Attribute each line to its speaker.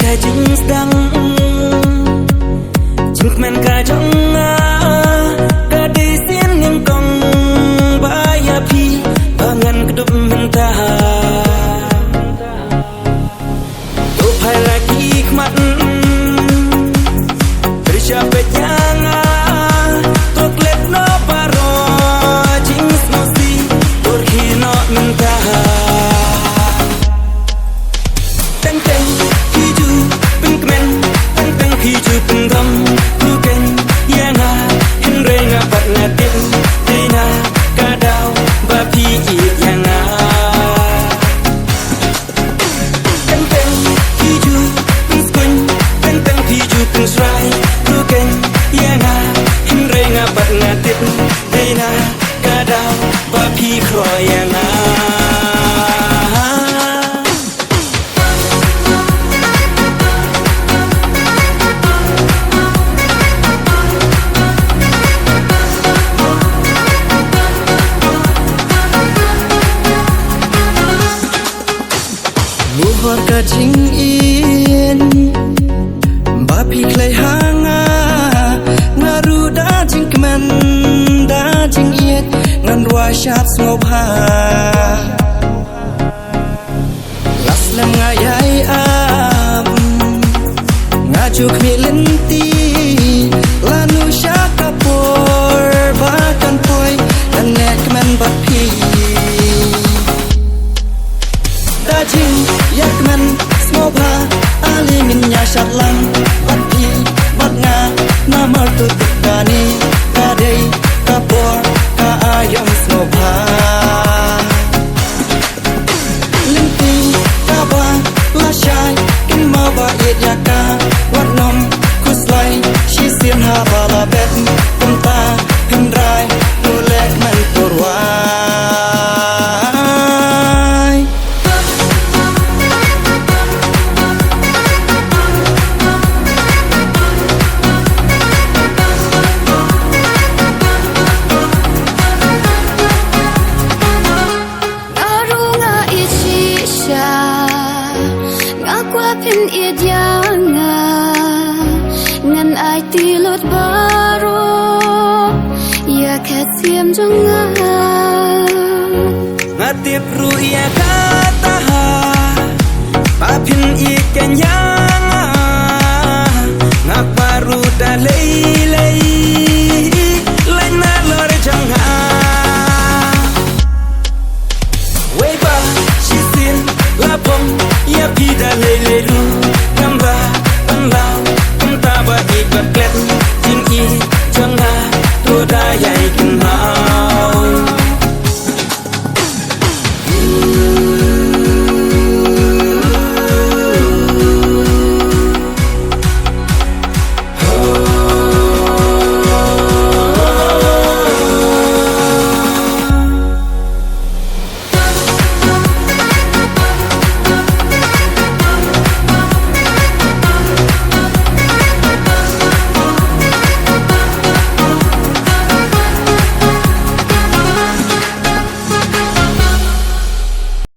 Speaker 1: cái chính đắng chừng men cái trong cả đi xiên những con bay phi bangan kedup mentah tu pai lagi khmat tercapai nyanga tu klep no paro jing smosi turki no mentah teng teng hiju pengkemen teng teng hiju penggam bukan yanga henrenga bat ngatin dina kadau bapi yanga teng teng hiju penskun teng teng hiju pensrai bukan yanga henrenga bat ngatin dina kadau bapi kroy yanga Muhor ka jing in bapi klai hanga ngaru da jing keman da jing iet ngan rua syap smobha las lem ngayai ab ngaju kmi lenti lanu syakapor bakan poi dan nek keman bapi dajing yakman smobha alimin nya syatlang batpi batnga namar tutukani kadai kapor ka ayam smobha linti kaba lashai kimma ba yaka watnom kuslai shisir ha bala bet kumta hindrai nulek man turwa pin idyanga ngan ai ti lot baro ya kasiam jonga ngati pru ya kata pa pin ikenya ngaparu dalai lei lena lor jonga weba shisin lapom ya pida lele lu